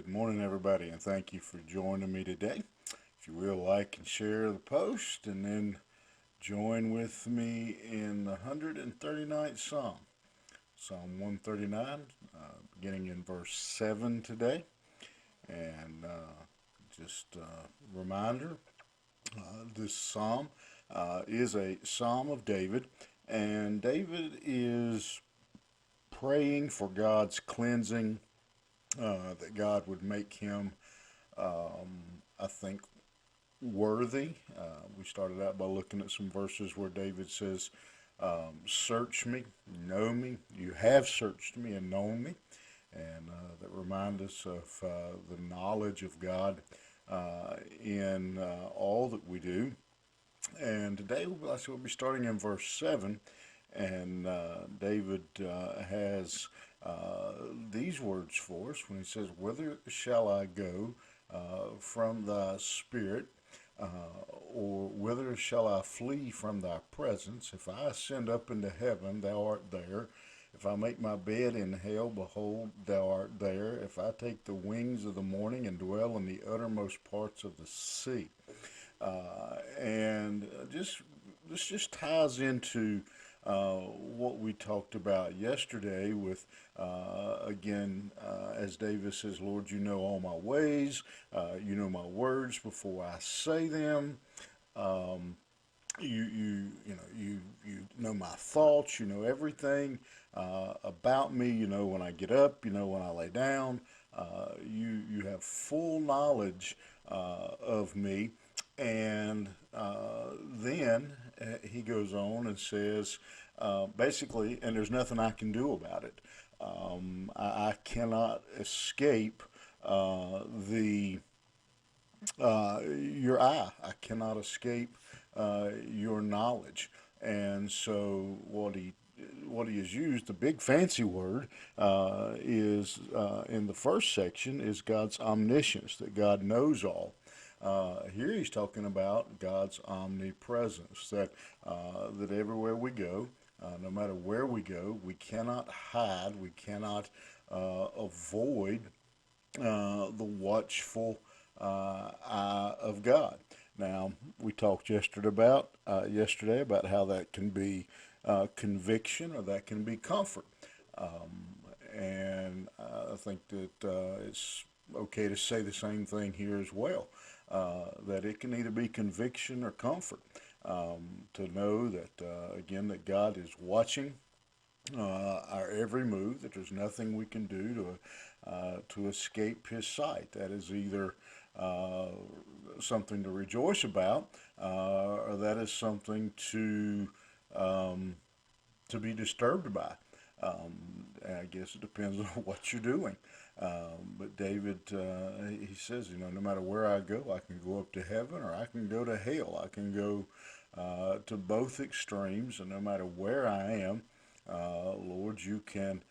morning, everybody, and thank you for joining me today. If you will, like and share the post, and then join with me in the 139th Psalm, Psalm 139, beginning in verse 7 today. And just a reminder this psalm is a psalm of David, and David is praying for God's cleansing, that God would make him, I think, worthy. We started out by looking at some verses where David says, search me, know me. You have searched me and known me. And that remind us of the knowledge of God in all that we do. And today we'll be starting in verse 7. And David has these words for us when he says, whither shall I go from thy spirit? Uh, or whither shall I flee from thy presence? If I ascend up into heaven, thou art there. If I make my bed in hell, behold, thou art there. If I take the wings of the morning and dwell in the uttermost parts of the sea. And this just ties into what we talked about yesterday with, again, as David says, Lord, you know all my ways, you know my words before I say them. Um, you know my thoughts, you know everything about me, you know when I get up, you know when I lay down. You have full knowledge of me. And then he goes on and says, basically, and there's nothing I can do about it. I cannot escape the your eye. I cannot escape your knowledge. And so what he has used, the big fancy word, is in the first section is God's omniscience, that God knows all. Here he's talking about God's omnipresence, that everywhere we go, no matter where we go, we cannot hide, we cannot avoid the watchful eye of God. Now, we talked yesterday about how that can be conviction or that can be comfort. And I think that it's okay to say the same thing here as well. That it can either be conviction or comfort. To know that, again, that God is watching our every move, that there's nothing we can do to escape His sight. That is either uh, something to rejoice about, or that is something um, to be disturbed by. I guess it depends on what you're doing. But David, he says, no matter where I go, I can go up to heaven or I can go to hell. I can go to both extremes, and no matter where I am, Lord, you can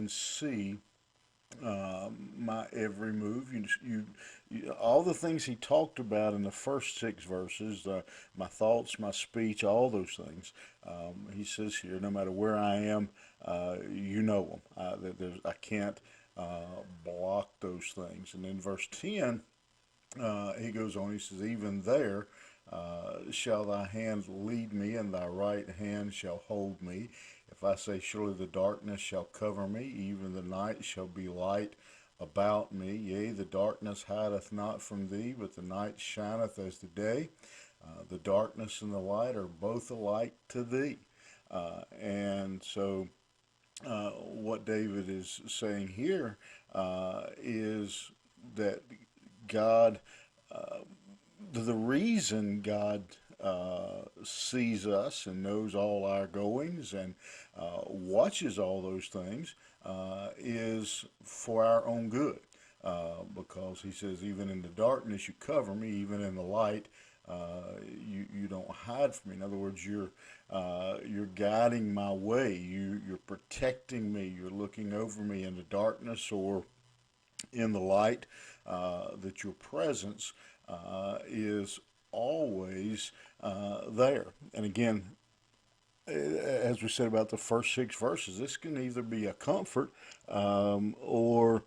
see my every move. All the things he talked about in the first six verses, my thoughts, my speech, all those things. He says here, no matter where I am, you know them. I can't block those things. And in verse 10, he goes on, he says, even there shall thy hand lead me, and thy right hand shall hold me. If I say, surely the darkness shall cover me, even the night shall be light about me. Yea, the darkness hideth not from thee, but the night shineth as the day. The darkness and the light are both alike to thee. And so what David is saying here is that God, uh, the reason God sees us and knows all our goings and watches all those things is for our own good. Because he says, even in the darkness you cover me, even in the light you don't hide from me. In other words, you're guiding my way. You're protecting me. You're looking over me in the darkness or in the light. That your presence is always there. And again, as we said about the first six verses, this can either be a comfort or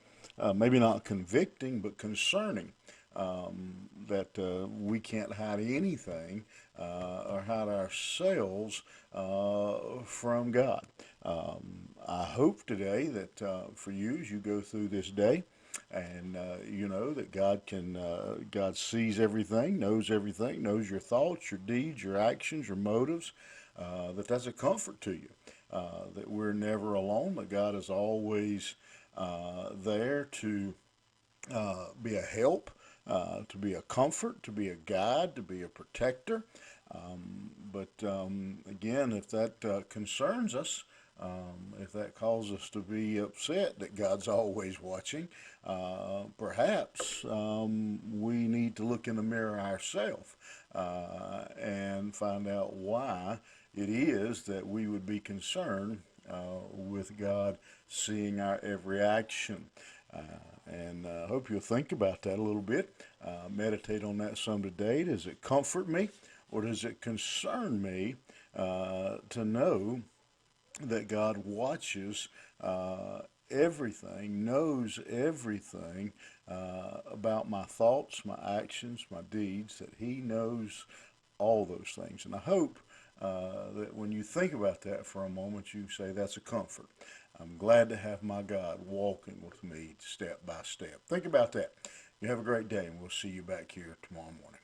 maybe not convicting, but concerning. That we can't hide anything or hide ourselves from God. I hope today that for you, as you go through this day, and you know that God sees everything, knows your thoughts, your deeds, your actions, your motives. That's a comfort to you. That we're never alone. That God is always there to be a help, to be a comfort, to be a guide, to be a protector. But again, if that concerns us, if that causes us to be upset that God's always watching, perhaps we need to look in the mirror ourselves and find out why it is that we would be concerned with God seeing our every action. Uh, and I hope you'll think about that a little bit. Meditate on that some today. Does it comfort me or does it concern me to know that God watches everything, knows everything about my thoughts, my actions, my deeds, that He knows all those things. And I hope that when you think about that for a moment, you say, that's a comfort. I'm glad to have my God walking with me step by step. Think about that. You have a great day, and we'll see you back here tomorrow morning.